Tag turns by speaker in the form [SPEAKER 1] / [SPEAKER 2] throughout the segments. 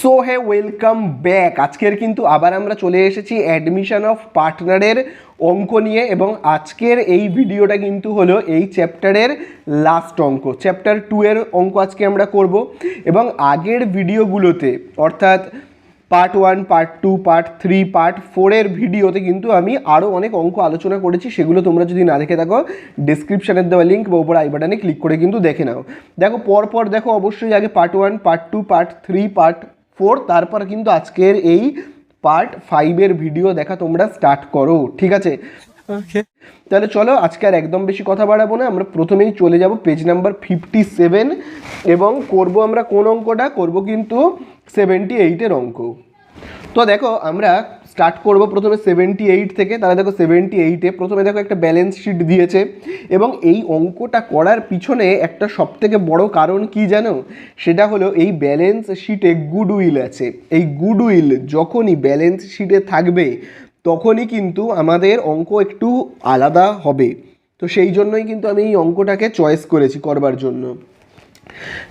[SPEAKER 1] So hey welcome back. আজকের কিন্তু আবার আমরা চলে এসেছি অ্যাডমিশন অফ পার্টনারের অঙ্ক নিয়ে, এবং আজকের এই ভিডিওটা কিন্তু হলো এই চ্যাপ্টারের লাস্ট অঙ্ক, চ্যাপ্টার 2 এর অঙ্ক আজকে আমরা করব। এবং আগের ভিডিওগুলোতে অর্থাৎ পার্ট 1, পার্ট 2, পার্ট 3, পার্ট 4 এর ভিডিওতে কিন্তু আমি আরও অনেক অঙ্ক আলোচনা করেছি। সেগুলো তোমরা যদি না দেখে থাকো, ডিসক্রিপশানের দেওয়া লিঙ্ক বা উপর আই বাটনে ক্লিক করে কিন্তু দেখে নাও। দেখো পরপর দেখো, অবশ্যই আগে পার্ট 1, পার্ট 2, পার্ট 3, পার্ট 4, তারপর কিন্তু আজকের এই পার্ট 5 এর ভিডিও দেখা তোমরা স্টার্ট করো, ঠিক আছে? তাহলে চলো, আজকে আর একদম বেশি কথা বাড়াবো না, আমরা প্রথমেই চলে যাব পেজ নাম্বার 57 এবং করব আমরা কোন অঙ্কটা করব, কিন্তু 78 এর অঙ্ক। তো দেখো আমরা স্টার্ট করব প্রথমে 78 থেকে। তাহলে দেখো 78-এ প্রথমে দেখো একটা ব্যালেন্স শিট দিয়েছে, এবং এই অঙ্কটা করার পিছনে একটা সবথেকে বড় কারণ কি জানো? সেটা হলো এই ব্যালেন্স শিটে গুডউইল আছে। এই গুডউইল যখনই ব্যালেন্স শিটে থাকবে তখনই কিন্তু আমাদের অঙ্ক একটু আলাদা হবে। তো সেই জন্যই কিন্তু আমি এই অঙ্কটাকে চয়েস করেছি করবার জন্য।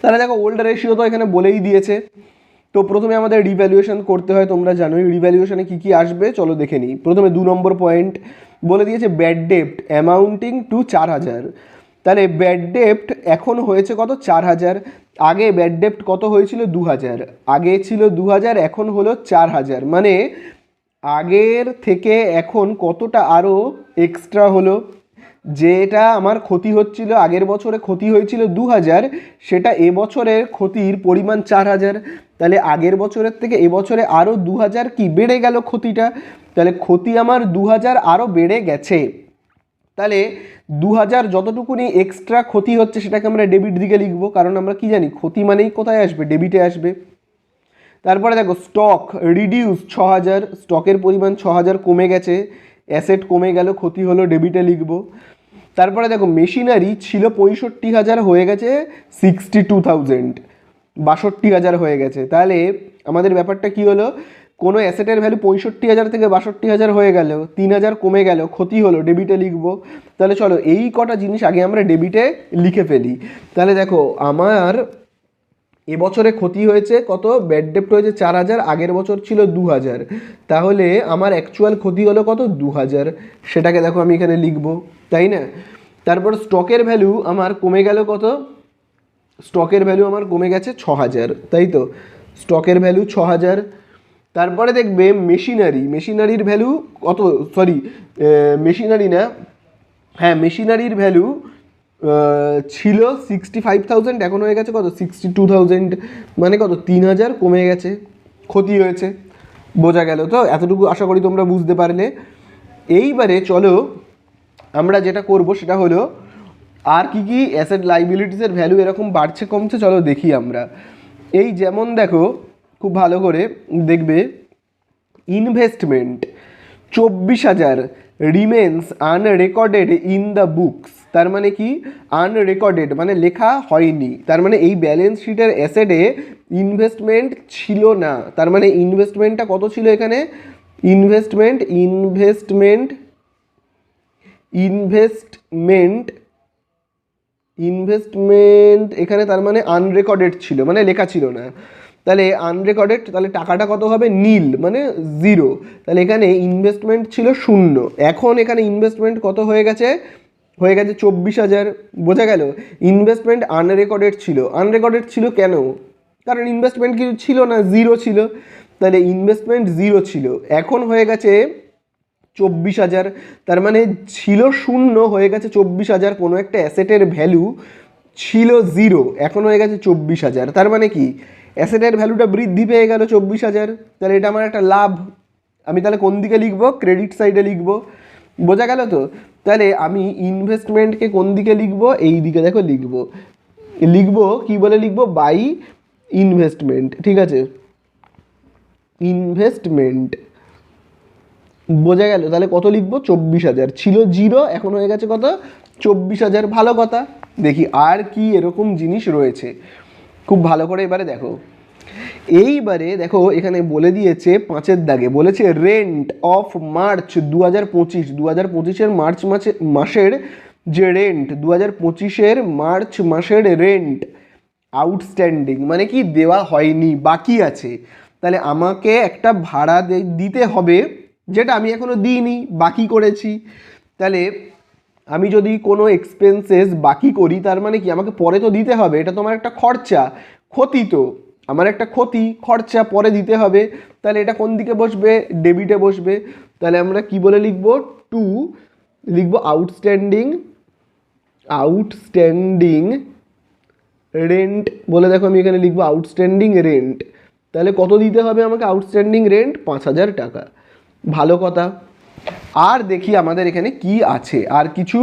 [SPEAKER 1] তাহলে দেখো ওল্ড রেশিও তো এখানে বলেই দিয়েছে। তো প্রথমে আমাদের রিভ্যালুয়েশন করতে হয়, তোমরা জানোই রিভ্যালুয়েশনে কী কী আসবে, চলো দেখে নিই। প্রথমে 2 নম্বর পয়েন্ট বলে দিয়েছে ব্যাড ডেপ্ট অ্যামাউন্টিং টু 4000। তাহলে ব্যাড ডেপ্ট এখন হয়েছে কত? 4000। আগে ব্যাড ডেপ্ট কত হয়েছিল? 2000। আগে ছিল 2000, এখন হলো 4000। মানে আগের থেকে এখন কতটা আরও এক্সট্রা হলো? যেটা আমার ক্ষতি হচ্ছিল, আগের বছরে ক্ষতি হয়েছিল 2000, সেটা এবছরের ক্ষতির পরিমাণ 4000। তাহলে আগের বছরের থেকে এবছরে আরও 2000 কি বেড়ে গেল ক্ষতিটা। তাহলে ক্ষতি আমার 2000 আরও বেড়ে গেছে। তাহলে 2000 যতটুকুনি এক্সট্রা ক্ষতি হচ্ছে সেটাকে আমরা ডেবিট দিকে লিখবো, কারণ আমরা কি জানি ক্ষতি মানেই কোথায় আসবে? ডেবিটে আসবে। তারপরে দেখো স্টক রিডিউস 6000, স্টকের পরিমাণ 6000 কমে গেছে, অ্যাসেট কমে গেল, ক্ষতি হলো, ডেবিটে লিখবো। তারপরে দেখো মেশিনারি ছিল 65,000 হয়ে গেছে 62,000, 62,000 হয়ে গেছে। তাহলে আমাদের ব্যাপারটা কি হলো? কোনো অ্যাসেটের ভ্যালু 65,000 থেকে 62,000 হয়ে গেল, 3,000 কমে গেল, ক্ষতি হলো, ডেবিটে লিখবো। তাহলে চলো এই কটা জিনিস আগে আমরা ডেবিটে লিখে ফেলি। তাহলে দেখো আমার এবছরে ক্ষতি হয়েছে কত? ব্যাড ডেপ্ট হয়েছে 4000, আগের বছর ছিল 2000। তাহলে আমার অ্যাকচুয়াল ক্ষতি হলো কত? 2000। সেটাকে দেখো আমি এখানে লিখবো, তাই না? তারপর স্টকের ভ্যালু আমার কমে গেল কত? স্টকের ভ্যালু আমার কমে গেছে 6000, তাই তো? স্টকের ভ্যালু 6000। তারপরে দেখবে মেশিনারির ভ্যালু কত? সরি, মেশিনারি না, হ্যাঁ মেশিনারির ভ্যালু ছিল 65,000, এখন হয়ে গেছে কত? 62,000। মানে কত? 3000 কমে গেছে, ক্ষতি হয়েছে। বোঝা গেল তো? এতটুকু আশা করি তোমরা বুঝতে পারলে। এইবারে চলো আমরা যেটা করব সেটা হলো আর কি কি অ্যাসেট লাইবিলিটিসের ভ্যালু এরকম বাড়ছে কমছে, চলো দেখি আমরা। এই যেমন দেখো খুব ভালো করে দেখবে, investment 24,000 remains unrecorded in the books. তার মানে কি? আনরেকর্ডেড মানে লেখা হয়নি। তার মানে এই ব্যালেন্স শিটের অ্যাসেটে ইনভেস্টমেন্ট ছিল না। তার মানে ইনভেস্টমেন্টটা কত ছিল এখানে? ইনভেস্টমেন্ট ইনভেস্টমেন্ট ইনভেস্টমেন্ট ইনভেস্টমেন্ট এখানে তার মানে আনরেকর্ডেড ছিল, মানে লেখা ছিল না। তাহলে আনরেকর্ডেড, তাহলে টাকাটা কত হবে? নীল, মানে 0। তাহলে এখানে ইনভেস্টমেন্ট ছিল 0। এখন এখানে ইনভেস্টমেন্ট কত হয়ে গেছে? হয়ে গেছে 24,000। বোঝা গেল? ইনভেস্টমেন্ট আনরেকর্ডেড ছিল। আনরেকর্ডেড ছিল কেন? কারণ ইনভেস্টমেন্ট কিছু ছিল না, 0 ছিল। তাহলে ইনভেস্টমেন্ট 0 ছিল, এখন হয়ে গেছে 24,000। তার মানে ছিল 0, হয়ে গেছে 24,000। কোনো একটা অ্যাসেটের ভ্যালু ছিল 0, এখন হয়ে গেছে 24,000। তার মানে কি? অ্যাসেটের ভ্যালুটা বৃদ্ধি পেয়ে গেল 24,000। তাহলে এটা আমার একটা লাভ। আমি তাহলে কোন দিকে লিখবো? ক্রেডিট সাইডে লিখবো। বোঝা গেল তো? তাহলে আমি ইনভেস্টমেন্টকে কোন দিকে লিখবো? এই দিকে দেখো লিখবো। লিখবো কি বলে লিখবো? বাই ইনভেস্টমেন্ট, ঠিক আছে? ইনভেস্টমেন্ট। বোঝা গেল? তাহলে কত লিখবো? 24,000। ছিল 0, এখন হয়ে গেছে কত? 24,000। ভালো কথা। দেখি আর কি এরকম জিনিস রয়েছে, খুব ভালো করে এবারে দেখো। এইবারে দেখো এখানে বলে দিয়েছে 5-এর দাগে বলেছে রেন্ট অফ মার্চ 2025। 2025-এর মার্চ মাসের যে রেন্ট, 2025-এর মার্চ মাসের রেন্ট আউটস্ট্যান্ডিং মানে কি দেওয়া হয়নি, বাকি আছে। তাহলে আমাকে একটা ভাড়া দিতে হবে যেটা আমি এখনো দিইনি, বাকি করেছি। তাহলে আমি যদি কোনো এক্সপেন্সেস বাকি করি তার মানে কি আমাকে পরে তো দিতে হবে, এটা তো আমার একটা খরচা, ক্ষতি তো, আমার একটা ক্ষতি খরচা পরে দিতে হবে। তাহলে এটা কোন দিকে বসবে, ডেবিটে বসবে। তাহলে আমরা কি বলে লিখব, টু লিখব আউটস্ট্যান্ডিং, আউটস্ট্যান্ডিং রেন্ট বলে, দেখো আমি এখানে লিখবো আউটস্ট্যান্ডিং রেন্ট। তাহলে কত দিতে হবে আমাকে আউটস্ট্যান্ডিং রেন্ট, 5,000 টাকা। ভালো কথা। আর দেখি আমাদের এখানে কি আছে, আর কিছু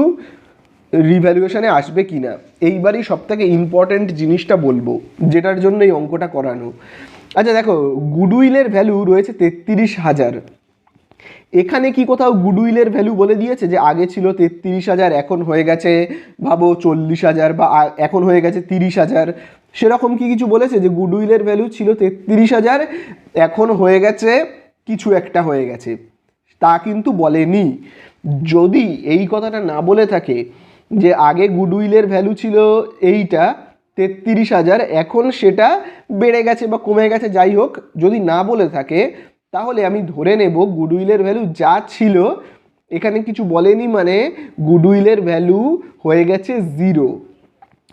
[SPEAKER 1] রিভ্যালুয়েশনে আসবে কি না। এইবারই সবথেকে ইম্পর্ট্যান্ট জিনিসটা বলবো, যেটার জন্য এই অঙ্কটা করানো। আচ্ছা দেখো, গুডউইলের ভ্যালু রয়েছে 33,000। এখানে কি কোথাও গুডউইলের ভ্যালু বলে দিয়েছে যে আগে ছিল 33,000 এখন হয়ে গেছে ভাবো 40,000 বা এখন হয়ে গেছে 30,000? সেরকম কি কিছু বলেছে যে গুডউইলের ভ্যালু ছিল 33,000 এখন হয়ে গেছে কিছু একটা হয়ে গেছে? তা কিন্তু বলেনি। যদি এই কথাটা না বলে থাকে যে আগে গুডউইলের ভ্যালু ছিল এইটা 33,000 এখন সেটা বেড়ে গেছে বা কমে গেছে, যাই হোক, যদি না বলে থাকে তাহলে আমি ধরে নেব গুডউইলের ভ্যালু যা ছিল, এখানে কিছু বলেনি মানে গুডউইলের ভ্যালু হয়ে গেছে 0।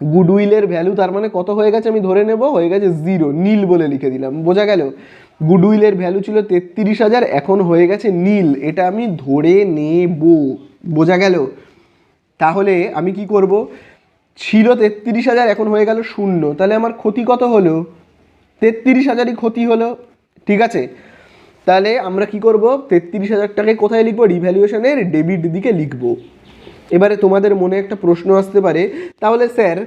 [SPEAKER 1] গুডউইলের ভ্যালু তার মানে কত হয়ে গেছে আমি ধরে নেব হয়ে গেছে 0, নীল বলে লিখে দিলাম। বোঝা গেল? গুডউইলের ভ্যালু ছিল 33,000 এখন হয়ে গেছে নীল, এটা আমি ধরে নেব। বোঝা গেল? তাহলে আমি কি করব, ছিল 33,000 এখন হয়ে গেল 0, তাহলে আমার ক্ষতি কত হলো, 33,000ই ক্ষতি হলো। ঠিক আছে, তাহলে আমরা কি করব, 33,000 টাকায় কোথায় লিখবো, রিভ্যালুয়েশনের ডেবিট দিকে লিখব। এবারে তোমাদের মনে একটা প্রশ্ন আসতে পারে, তাহলে স্যার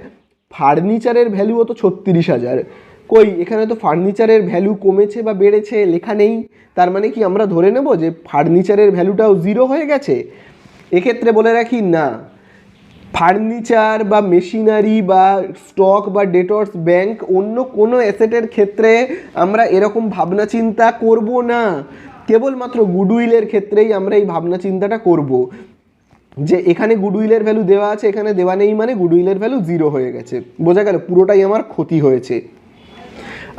[SPEAKER 1] ফার্নিচারের ভ্যালুও তো 36,000, কই এখানে তো ফার্নিচারের ভ্যালু কমেছে বা বেড়েছে লেখা নেই, তার মানে কি আমরা ধরে নেব যে ফার্নিচারের ভ্যালুটাও 0 হয়ে গেছে? এক্ষেত্রে বলে রাখি না, ফার্নিচার বা মেশিনারি বা স্টক বা ডেটর্স ব্যাংক অন্য কোনো অ্যাসেটের ক্ষেত্রে আমরা এরকম ভাবনা চিন্তা করব না, কেবলমাত্র গুডউইলের ক্ষেত্রেই আমরা এই ভাবনা চিন্তাটা করব যে এখানে গুডউইলের ভ্যালু দেওয়া আছে এখানে দেওয়া নেই মানে গুডউইলের ভ্যালু 0 হয়ে গেছে। বোঝা গেল? পুরোটাই আমার ক্ষতি হয়েছে।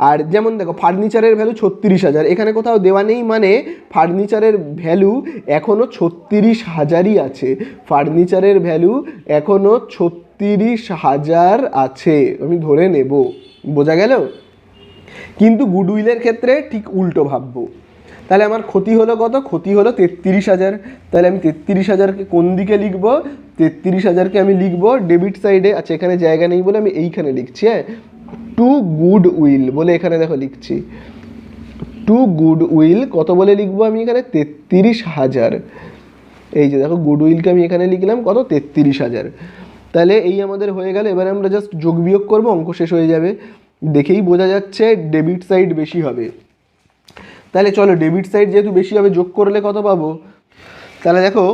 [SPEAKER 1] আর যেমন দেখো ফার্নিচারের ভ্যালু 36,000 এখানে কোথাও দেওয়া নেই মানে ফার্নিচারের ভ্যালু এখনও 36,000ই আছে, ফার্নিচারের ভ্যালু এখনও 36,000 আছে, আমি ধরে নেব। বোঝা গেল? কিন্তু গুডউইলের ক্ষেত্রে ঠিক উল্টো ভাববো। তাহলে আমার ক্ষতি হলো কত, ক্ষতি হলো 33,000। তাহলে আমি 33,000কে কোন দিকে লিখব, 33,000কে আমি লিখব ডেবিট সাইডে। আচ্ছা এখানে জায়গা নেই বলে আমি এইখানে লিখছি, হ্যাঁ, টু গুডউইল বলে এখানে দেখো লিখছি, টু গুডউইল কত বলে লিখবো আমি এখানে 33,000। এই যে দেখো গুডউইলকে আমি এখানে লিখলাম কত, 33,000। তাহলে এই আমাদের হয়ে গেল। এবারে আমরা জাস্ট যোগ বিয়োগ করবো, অঙ্ক শেষ হয়ে যাবে। দেখেই বোঝা যাচ্ছে ডেবিট সাইড বেশি হবে। তাহলে চলো ডেবিট সাইড যেহেতু বেশি হবে যোগ করলে কত পাবো, তাহলে দেখো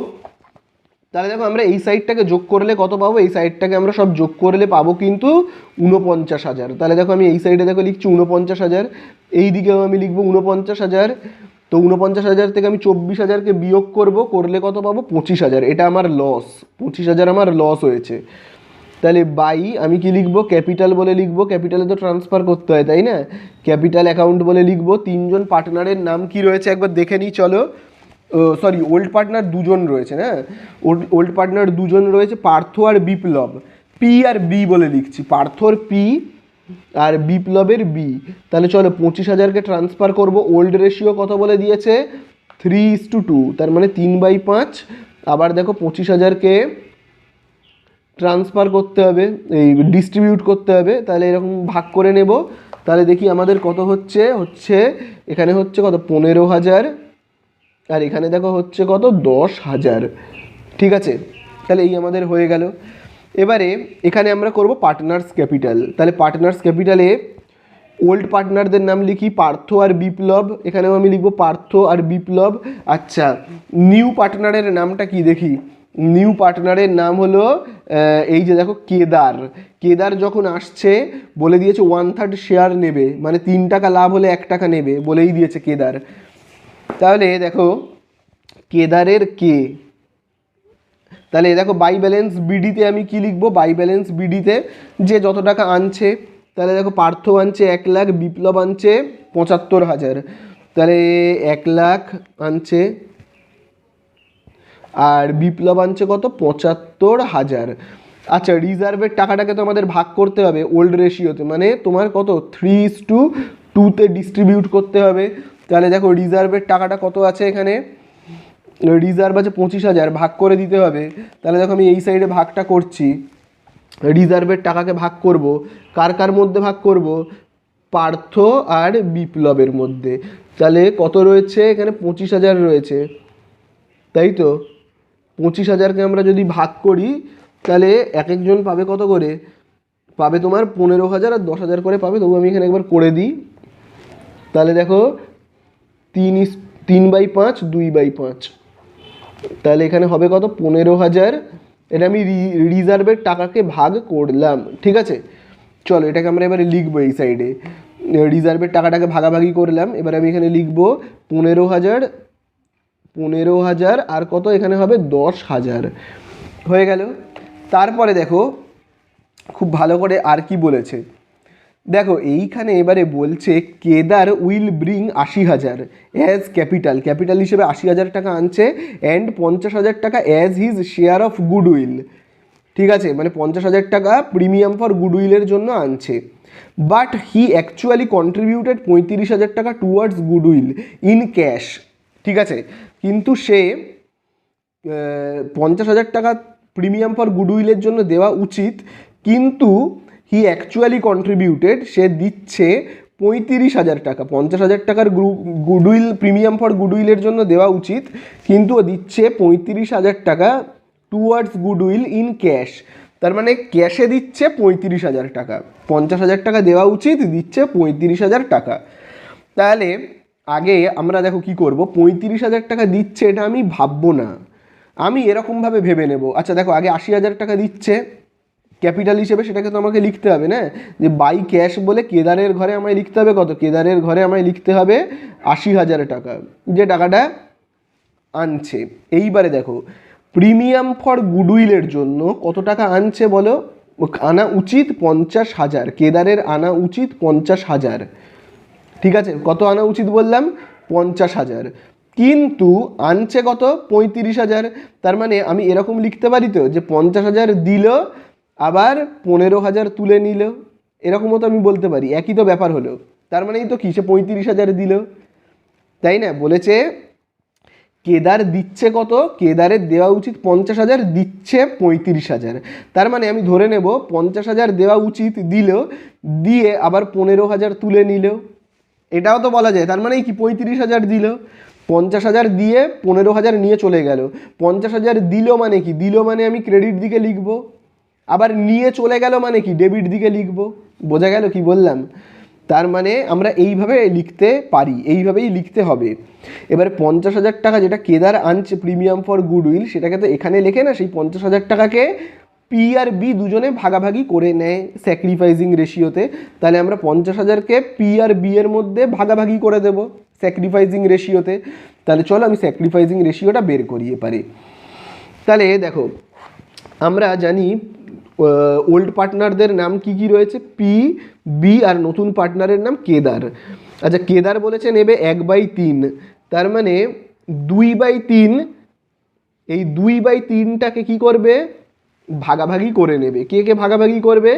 [SPEAKER 1] আমরা এই সাইডটাকে যোগ করলে কত পাবো, এই সাইডটাকে আমরা সব যোগ করলে পাবো কিন্তু 49,000। তাহলে দেখো আমি এই সাইডে দেখো লিখছি 49,000, এই দিকেও আমি লিখবো 49,000। তো 49,000 থেকে আমি 24,000কে বিয়োগ করব, করলে কত পাবো 25,000। এটা আমার লস, 25,000 আমার লস হয়েছে। তাহলে বাই আমি কি লিখবো, ক্যাপিটাল বলে লিখবো, ক্যাপিটালে তো ট্রান্সফার করতে হয় তাই না, ক্যাপিটাল অ্যাকাউন্ট বলে লিখবো। তিনজন পার্টনারের নাম কি রয়েছে একবার দেখে নিই চলো। সরি, ওল্ড পার্টনার দুজন রয়েছে, হ্যাঁ ওল্ড পার্টনার দুজন রয়েছে, পার্থ আর বিপ্লব। পি আর বি বলে লিখছি, পার্থর পি আর বিপ্লবের বি। তাহলে চলো 25,000কে ট্রান্সফার করব। ওল্ড রেশিও কত বলে দিয়েছে, 3:2, তার মানে 3/5। আবার দেখো 25,000কে ট্রান্সফার করতে হবে, এই ডিস্ট্রিবিউট করতে হবে, তাহলে এরকম ভাগ করে নেব। তাহলে দেখি আমাদের কত হচ্ছে, এখানে হচ্ছে কত 15,000 আর এখানে দেখো হচ্ছে কত 10,000। ঠিক আছে, তাহলে এই আমাদের হয়ে গেল। এবারে এখানে আমরা করব পার্টনার্স ক্যাপিটাল। তাহলে পার্টনার্স ক্যাপিটালে ওল্ড পার্টনারদের নাম লিখি পার্থ আর বিপ্লব, এখানেও আমি লিখবো পার্থ আর বিপ্লব। আচ্ছা নিউ পার্টনারের নামটা কি দেখি, নিউ পার্টনারের নাম হলো এই যে দেখো কেদার। কেদার যখন আসছে বলে দিয়েছে 1/3 শেয়ার নেবে, মানে 3 টাকা লাভ হলে 1 টাকা নেবে বলেই দিয়েছে কেদার। তাহলে দেখো কেদারের কে, তাহলে দেখো বাই ব্যালেন্স বিডিতে আমি কি লিখবো, বাই ব্যালেন্স বিডিতে যে যত টাকা আনছে তাহলে দেখো পার্থ আনছে 1,00,000, বিপ্লব আনছে 75,000, তাহলে 1,00,000 আনছে আর বিপ্লব আনছে কত 75,000। আচ্ছা রিজার্ভের টাকাটাকে তো আমাদের ভাগ করতে হবে ওল্ড রেশিওতে, মানে তোমার কত 3:2তে ডিস্ট্রিবিউট করতে হবে। তাহলে দেখো রিজার্ভের টাকাটা কত আছে এখানে, রিজার্ভ আছে 25,000, ভাগ করে দিতে হবে। তাহলে দেখো আমি এই সাইডে ভাগটা করছি, রিজার্ভের টাকাকে ভাগ করব, কার কার মধ্যে ভাগ করব, পার্থ আর বিপ্লবের মধ্যে। তাহলে কত রয়েছে এখানে 25,000 রয়েছে, তাই তো 25,000কে আমরা যদি ভাগ করি তাহলে এক একজন পাবে কত করে, পাবে তোমার 15,000 আর 10,000 করে পাবে। তবু আমি এখানে একবার করে দিই, তাহলে দেখো 3/5 2/5, তাহলে এখানে হবে কত 15,000। এটা আমি রিজার্ভের টাকাকে ভাগ করলাম, ঠিক আছে। চলো এটাকে আমরা এবারে লিখবো এই সাইডে, রিজার্ভের টাকাটাকে ভাগাভাগি করলাম। এবার আমি এখানে লিখবো 15,000 আর কত এখানে হবে 10,000, হয়ে গেল। তারপরে দেখো খুব ভালো করে আর কি বলেছে, দেখো এইখানে এবারে বলছে Kedar will bring 80,000 as capital, capital হিসেবে 80,000 টাকা আনছে, অ্যান্ড 50,000 টাকা as his share of goodwill, ঠিক আছে, মানে 50,000 টাকা প্রিমিয়াম ফর গুডউইলের জন্য আনছে। বাট হি অ্যাকচুয়ালি কন্ট্রিবিউটেড 35,000 টাকা টুয়ার্ডস গুডউইল ইন ক্যাশ, ঠিক আছে, কিন্তু সে 50,000 টাকা প্রিমিয়াম ফর গুডউইলের জন্য দেওয়া উচিত, কিন্তু হি অ্যাকচুয়ালি কন্ট্রিবিউটেড, সে দিচ্ছে 35,000 টাকা। 50,000 টাকার গুডউইল প্রিমিয়াম ফর গুডউইলের জন্য দেওয়া উচিত, কিন্তু ও দিচ্ছে 35,000 টাকা টুয়ার্ডস গুডউইল ইন ক্যাশ, তার মানে ক্যাশে দিচ্ছে 35,000 টাকা। 50,000 টাকা দেওয়া উচিত, দিচ্ছে 35,000 টাকা। তাহলে আগে আমরা দেখো কি করব, 35,000 টাকা দিচ্ছে এটা আমি ভাববো না, আমি এরকমভাবে ভেবে নেব। আচ্ছা দেখো আগে 80,000 টাকা দিচ্ছে ক্যাপিটাল হিসেবে, সেটাকে তো আমাকে লিখতে হবে না, যে বাই ক্যাশ বলে কেদারের ঘরে আমায় লিখতে হবে কত, কেদারের ঘরে আমায় লিখতে হবে 80,000 টাকা, যে টাকাটা আনছে। এইবারে দেখো প্রিমিয়াম ফর গুডউইলের জন্য কত টাকা আনছে বলো, আনা উচিত 50,000, কেদারের আনা উচিত 50,000, ঠিক আছে, কত আনা উচিত বললাম 50,000, কিন্তু আনছে কত 35,000। তার মানে আমি এরকম লিখতে পারি তো যে 50,000 দিল আবার 15,000 তুলে নিল, এরকমও তো আমি বলতে পারি, একই তো ব্যাপার হলো। তার মানে এই তো কি, সে 35,000 দিল, তাই না। বলেছে কেদার দিচ্ছে কত, কেদারের দেওয়া উচিত 50,000, দিচ্ছে 35,000, তার মানে আমি ধরে নেব 50,000 দেওয়া উচিত, দিল, দিয়ে আবার 15,000 তুলে নিল, এটাও তো বলা যায়। তার মানে কি 35,000 দিল, 50,000 দিয়ে 15,000 নিয়ে চলে গেল। 50,000 দিল মানে কি, দিল মানে আমি ক্রেডিট দিকে লিখব, আবার নিয়ে চলে গেল মানে কি ডেবিট দিকে লিখব, বোঝা গেল কি বললাম। তার মানে আমরা এইভাবে লিখতে পারি, এইভাবেই লিখতে হবে। এবারে 50,000 টাকা যেটা কেদার আনছে প্রিমিয়াম ফর গুডউইল, সেটাকে তো এখানে লেখে না, সেই 50,000 টাকাকে পি আর বি দুজনে ভাগাভাগি করে নেয় স্যাক্রিফাইসিং রেশিওতে। তাহলে আমরা 50,000কে পি আর বি এর মধ্যে ভাগাভাগি করে দেব স্যাক্রিফাইসিং রেশিওতে। তাহলে চলো আমি স্যাক্রিফাইসিং রেশিওটা বের করি এবারে। তাহলে দেখো আমরা জানি ওল্ড পার্টনারদের নাম কি কি রয়েছে, পি, বি, আর নতুন পার্টনারের নাম কেদার। আচ্ছা কেদার বলেছে নেবে 1/3, তার মানে 2/3, এই 2/3টাকে কি করবে, ভাগাভাগি করে নেবে। কে কে ভাগাভাগি করবে,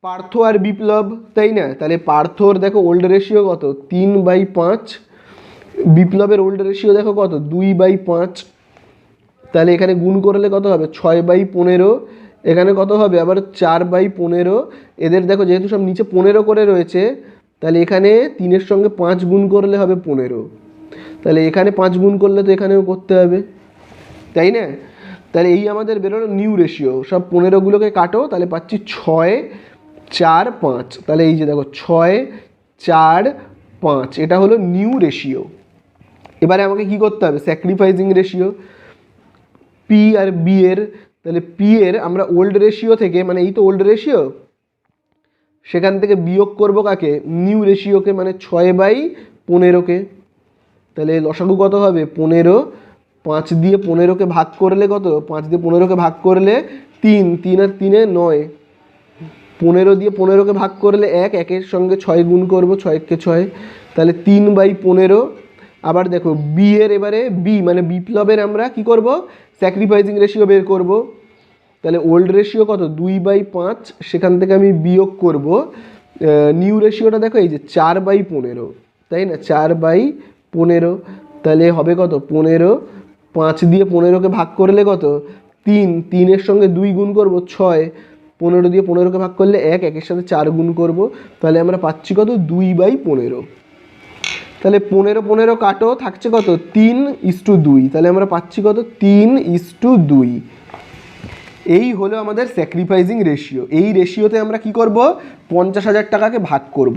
[SPEAKER 1] পার্থ আর বিপ্লব, তাই না। তাহলে পার্থর দেখো ওল্ড রেশিও কত 3/5, বিপ্লবের ওল্ড রেশিও দেখো কত 2/5, তাহলে এখানে গুণ করলে কত হবে 6/15, এখানে কত হবে আবার 4/15। এদের দেখো যেহেতু সব নিচে 15 করে রয়েছে, তাহলে এখানে 3-এর সঙ্গে 5 গুণ করলে হবে 15, তাহলে এখানে 5 গুণ করলে তো এখানেও করতে হবে, তাই না। তাহলে এই আমাদের বেরোলো নিউ রেশিও, সব 15গুলোকে কাটো, তাহলে পাচ্ছি 6, 4, 5, তাহলে এই যে দেখো 6, 4, 5, এটা হলো নিউ রেশিও। এবারে আমাকে কি করতে হবে, sacrificing ratio P R B এর। তাহলে পি এর আমরা ওল্ড রেশিও থেকে, মানে এই তো ওল্ড রেশিও, সেখান থেকে বিয়োগ করব কাকে, নিউ রেশিওকে, মানে 6/15কে। তাহলে লসাগু কত হবে 15, 5 দিয়ে 15কে ভাগ করলে কত, 5 দিয়ে 15কে ভাগ করলে 3, 3 আর 3-এ 9, 15 দিয়ে 15কে ভাগ করলে 1, 1-এর সঙ্গে 6 গুণ করব, 6-কে 6, তাহলে 3/15। আবার দেখো বি এর, এবারে বি মানে বিপ্লবের আমরা কি করব, স্যাক্রিফাইসিং রেশিও বের করব। তাহলে ওল্ড রেশিও কত, 2/5, সেখান থেকে আমি বিয়োগ করব নিউ রেশিওটা দেখো এই যে 4/15, তাই না, 4/15। তাহলে হবে কত, 15, 5 দিয়ে 15কে ভাগ করলে কত, 3, 3-এর সঙ্গে 2 গুণ করব, 6, 15 দিয়ে 15কে ভাগ করলে 1, 1-এর সাথে 4 গুণ করব, তাহলে আমরা পাচ্ছি কত, 2/15। তাহলে 15 15 কাটো, থাকছে কত, 3:2, তাহলে আমরা পাচ্ছি কত, 3:2। এই হলো আমাদের স্যাক্রিফাইসিং রেশিও। এই রেশিওতে আমরা কি করব, 50,000 টাকাকে ভাগ করব।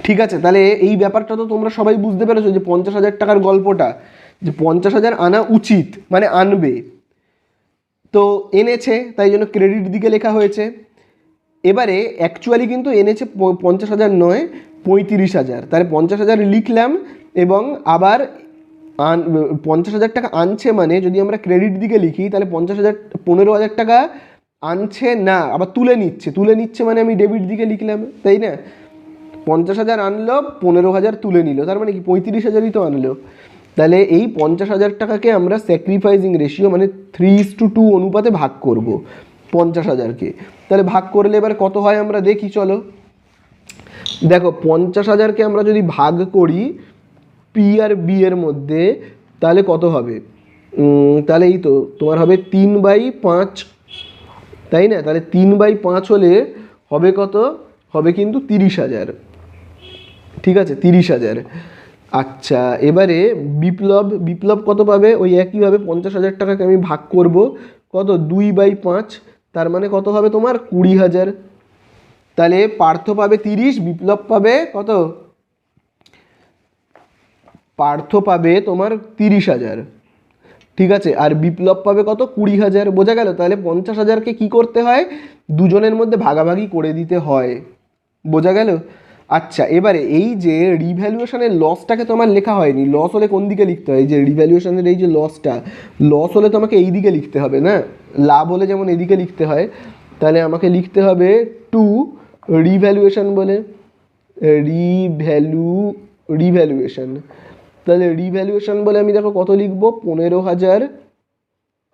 [SPEAKER 1] ঠিক আছে, তাহলে এই ব্যাপারটা তো তোমরা সবাই বুঝতে পেরেছো যে 50,000 টাকার গল্পটা, যে 50,000 আনা উচিত মানে আনবে, তো এনেছে, তাই জন্য ক্রেডিট দিকে লেখা হয়েছে। এবারে অ্যাকচুয়ালি কিন্তু এনেছে 50,000 নয়, 35,000, তাহলে 50,000 লিখলাম এবং আবার 50,000 টাকা আনছে, মানে যদি আমরা ক্রেডিট দিকে লিখি তাহলে 15,000 টাকা আনছে না, আবার তুলে নিচ্ছে মানে আমি ডেবিট দিকে লিখলাম, তাই না। 50,000 আনলো, 15,000 তুলে নিল, তার মানে কি 35,000ই তো আনলো। তাহলে এই 50,000 টাকাকে আমরা স্যাক্রিফাইসিং রেশিও মানে 3:2 অনুপাতে ভাগ করব 50,000কে। তাহলে ভাগ করলে এবার কত হয় আমরা দেখি, চলো দেখো 50,000কে আমরা যদি ভাগ করি পি আর বি এর মধ্যে, তাহলে কত হবে, তাহলে এই তো তোমার হবে 3/5, তাই না। তাহলে 3/5 হলে হবে কত, হবে কিন্তু 30,000, ঠিক আছে, 30,000। আচ্ছা, এবারে বিপ্লব কত পাবে, ওই একইভাবে 50,000 টাকাকে আমি ভাগ করব কত, 2/5, তার মানে কত হবে তোমার 20,000। তাহলে পার্থ পাবে 30, বিপ্লব পাবে কত, পার্থ পাবে তোমার 30,000, ঠিক আছে, আর বিপ্লব পাবে কত, 20,000। বোঝা গেল। তাহলে 50,000কে কি করতে হয়, দুজনের মধ্যে ভাগাভাগি করে দিতে হয়, বোঝা গেল। আচ্ছা, এবারে এই যে রিভ্যালুয়েশনের লসটাকে তো আমার লেখা হয়নি, লস হলে কোন দিকে লিখতে হয়, এই যে রিভ্যালুয়েশনের এই যে লস হলে তো আমাকে এই দিকে লিখতে হবে না, লাভ হলে যেমন এদিকে লিখতে হয়, তাহলে আমাকে লিখতে হবে টু রিভ্যালুয়েশন বলে, রিভ্যালুয়েশন। তাহলে রিভ্যালুয়েশন বলে আমি দেখো কত লিখবো, 15,000,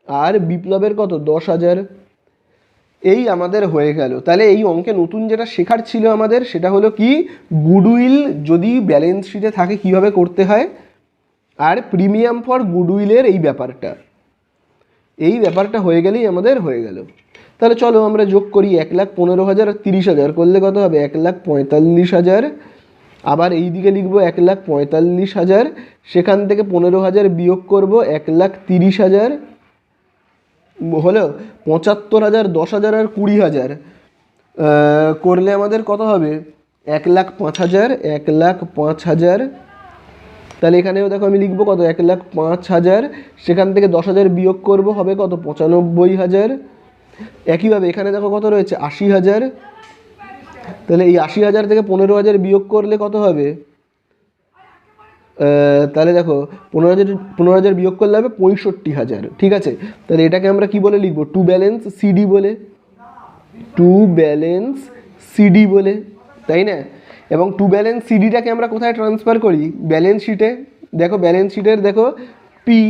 [SPEAKER 1] আর বিপ্লবের কত, 10,000। এই আমাদের হয়ে গেল। তাহলে এই অঙ্কে নতুন যেটা শেখার ছিল আমাদের, সেটা হলো কি, গুডউইল যদি ব্যালেন্স শিটে থাকে কিভাবে করতে হয়, আর প্রিমিয়াম ফর গুডউইলের এই ব্যাপারটা হয়ে গেলেই আমাদের হয়ে গেল। তাহলে চলো আমরা যোগ করি, 1,15,000 আর 30,000 করলে কত হবে, 1,45,000। আবার এই দিকে লিখবো 1,45,000, সেখান থেকে 15,000 বিয়োগ করব, 1,30,000 হলো 75,000, 10,000 আর 20,000 করলে আমাদের কত হবে, 1,05,000, 1,05,000। তাহলে এখানেও দেখো আমি লিখবো কত, 1,05,000, সেখান থেকে 10,000 বিয়োগ করব, হবে কত, 95,000। একইভাবে এখানে দেখো কত রয়েছে, 80,000। তাহলে এই 80,000 থেকে 15,000 বিয়োগ করলে কত হবে, তাহলে দেখো 15,000 বিয়োগ করলে হবে 65,000, ঠিক আছে। তাহলে এটাকে আমরা কি বলে লিখবো, টু ব্যালেন্স সিডি বলে, তাই না। এবং টু ব্যালেন্স সিডিটাকে আমরা কোথায় ট্রান্সফার করি, ব্যালেন্স শিটে। দেখো ব্যালেন্স শিটের দেখো পি,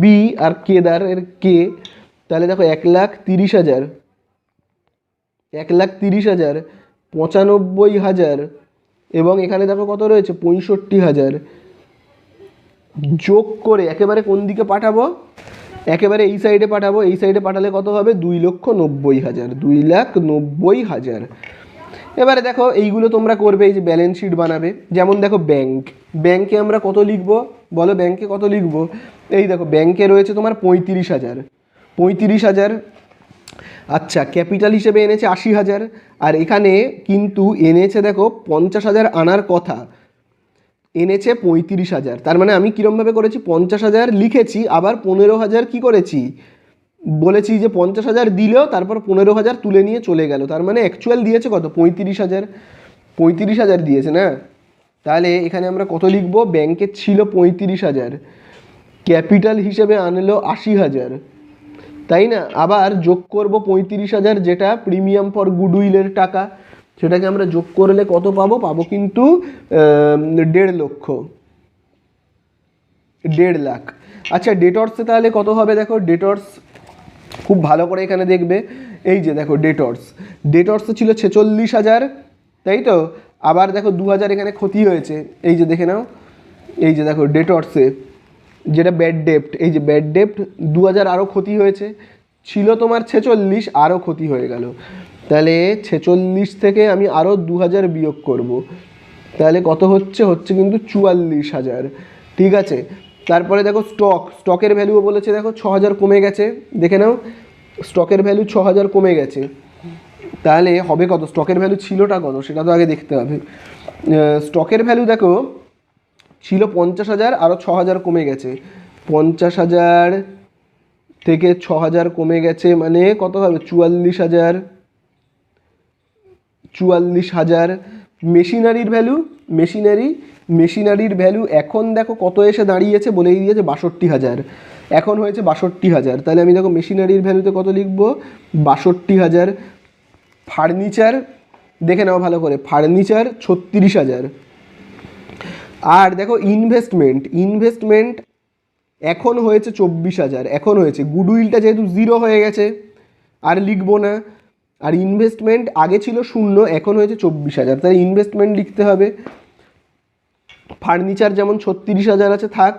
[SPEAKER 1] বি আর কেদারের কে, তাহলে দেখো 1,30,000, 1,30,000, 95,000 এবং এখানে দেখো কত রয়েছে, 65,000। যোগ করে একেবারে কোন দিকে পাঠাবো, একেবারে এই সাইডে পাঠাবো। এই সাইডে পাঠালে কত হবে, 2,90,000, 2,90,000। এবারে দেখো এইগুলো তোমরা করবে, এই যে ব্যালেন্স শিট বানাবে। যেমন দেখো ব্যাংকে আমরা কত লিখবো বলো, ব্যাংকে কত লিখবো, এই দেখো ব্যাংকে রয়েছে তোমার 35,000। আচ্ছা, ক্যাপিটাল হিসেবে এনেছে 80,000, আর এখানে কিন্তু এনেছে দেখো 50,000 আনার কথা, এনেছে 35,000। তার মানে আমি কীরমভাবে করেছি, 50,000 লিখেছি, আবার 15,000 কি করেছি, বলেছি যে 50,000 দিলেও তারপর 15,000 তুলে নিয়ে চলে গেল, তার মানে অ্যাকচুয়াল দিয়েছে কত, 35,000 দিয়েছে না। তাহলে এখানে আমরা কত লিখবো, ব্যাংকের ছিল 35,000, ক্যাপিটাল হিসেবে আনলো 80,000, তাই না? আবার যোগ করব 35,000, যেটা প্রিমিয়াম ফর গুডউইলের টাকা, সেটাকে আমরা যোগ করলে কত পাবো? পাবো কিন্তু 1.5 লক্ষ, 1.5 লাখ। আচ্ছা ডেটর্সে তাহলে কত হবে? দেখো ডেটর্স খুব ভালো করে এখানে দেখবে, এই যে দেখো ডেটর্সে ছিল 46,000, তাই তো? আবার দেখো 2,000 এখানে ক্ষতি হয়েছে, এই যে দেখে নাও, এই যে দেখো ডেটর্সে যেটা ব্যাড ডেপ্ট, এই যে ব্যাড ডেপ্ট 2,000 আরও ক্ষতি হয়েছে, ছিল তোমার 46, আরও ক্ষতি হয়ে গেল। তাহলে 46 থেকে আমি আরও 2,000 বিয়োগ করব, তাহলে কত হচ্ছে? হচ্ছে কিন্তু 44,000, ঠিক আছে। তারপরে দেখো স্টকের ভ্যালুও বলেছে, দেখো 6,000 কমে গেছে, দেখে নাও স্টকের ভ্যালু 6,000 কমে গেছে, তাহলে হবে কত? স্টকের ভ্যালু ছিলটা কত সেটা তো আগে দেখতে হবে। স্টকের ভ্যালু দেখো ছিল 50,000, আরও 6,000 কমে গেছে, 50,000 থেকে 6,000 কমে গেছে মানে কত হবে? 44,000, 44,000। মেশিনারির ভ্যালু এখন দেখো কত এসে দাঁড়িয়েছে, বলেই দিয়েছে 62,000, এখন হয়েছে 62,000, তাহলে আমি দেখো মেশিনারির ভ্যালুতে কত লিখব? 62,000। ফার্নিচার দেখে নাও ভালো করে, ফার্নিচার 36,000। আর দেখো ইনভেস্টমেন্ট এখন হয়েছে 24,000, এখন হয়েছে, গুডউইলটা যেহেতু 0 হয়ে গেছে আর লিখবো না, আর ইনভেস্টমেন্ট আগে ছিল 0, এখন হয়েছে 24,000, তাই ইনভেস্টমেন্ট লিখতে হবে। ফার্নিচার যেমন 36,000 আছে থাক,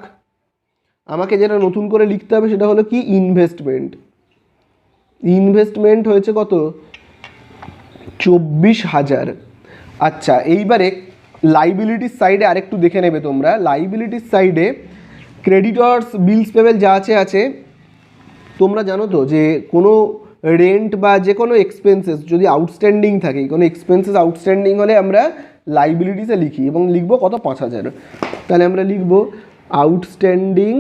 [SPEAKER 1] আমাকে যেটা নতুন করে লিখতে হবে সেটা হলো কি? ইনভেস্টমেন্ট হয়েছে কত? 24,000। আচ্ছা এইবারে লাইবিলিটির সাইডে আরেকটু দেখে নেবে তোমরা, লাইবিলিটির সাইডে ক্রেডিটর্স বিলস পেবেল যা আছে, তোমরা জানো তো যে কোনো রেন্ট বা যে কোনো এক্সপেন্সেস যদি আউটস্ট্যান্ডিং থাকে, কোনো এক্সপেন্সেস আউটস্ট্যান্ডিং হলে আমরা লাইবিলিটিসে লিখি এবং লিখব কত? 5,000। তাহলে আমরা লিখব আউটস্ট্যান্ডিং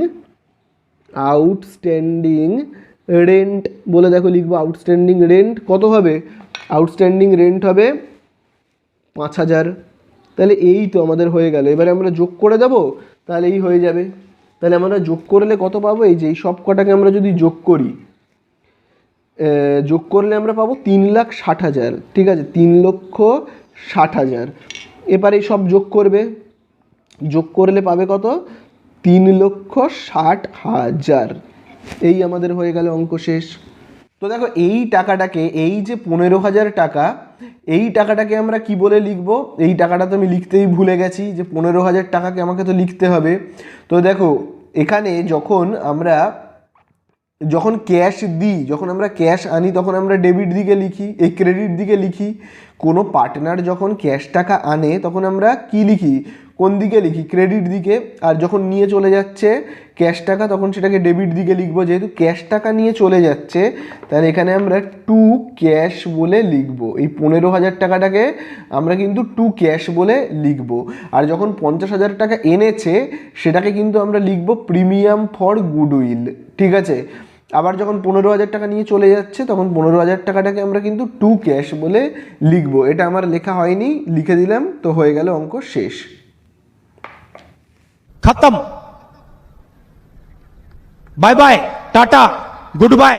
[SPEAKER 1] রেন্ট বলে দেখো লিখব আউটস্ট্যান্ডিং রেন্ট কত হবে? আউটস্ট্যান্ডিং রেন্ট হবে 5,000। তাহলে এই তো আমাদের হয়ে গেল, এবারে আমরা যোগ করে দেবো, তাহলে এই হয়ে যাবে। তাহলে আমরা যোগ করলে কত পাবো? এই যে এই সব কটাকে আমরা যদি যোগ করলে আমরা পাবো 3,60,000, ঠিক আছে, 3,60,000। এবারে সব যোগ করলে পাবে কত? 3,60,000। এই আমাদের হয়ে গেল অঙ্ক শেষ। তো দেখো এই টাকাটাকে, এই যে 15,000 টাকা, এই টাকাটাকে আমরা কি বলে লিখব? এই টাকাটা তো আমি লিখতেই ভুলে গেছি, যে 15,000 টাকাকে আমাকে তো লিখতে হবে। তো দেখো এখানে যখন ক্যাশ দিই, যখন আমরা ক্যাশ আনি, তখন আমরা ডেবিট দিকে লিখি, এই ক্রেডিট দিকে লিখি। কোনো পার্টনার যখন ক্যাশ টাকা আনে তখন আমরা কি লিখি? কোন দিকে লিখি? ক্রেডিট দিকে। আর যখন নিয়ে চলে যাচ্ছে ক্যাশ টাকা, তখন সেটাকে ডেবিট দিকে লিখবো। যেহেতু ক্যাশ টাকা নিয়ে চলে যাচ্ছে, তাহলে এখানে আমরা টু ক্যাশ বলে লিখবো। এই 15,000 টাকাটাকে আমরা কিন্তু টু ক্যাশ বলে লিখবো। আর যখন 50,000 টাকা এনেছে, সেটাকে কিন্তু আমরা লিখবো প্রিমিয়াম ফর গুডউইল, ঠিক আছে। আবার যখন 15,000 টাকা নিয়ে চলে যাচ্ছে, তখন 15,000 টাকাটাকে আমরা কিন্তু টু ক্যাশ বলে লিখবো। এটা আমার লেখা হয়নি, লিখে দিলাম, তো হয়ে গেল অঙ্ক শেষ।
[SPEAKER 2] खत्म। Bye bye, tata, good bye.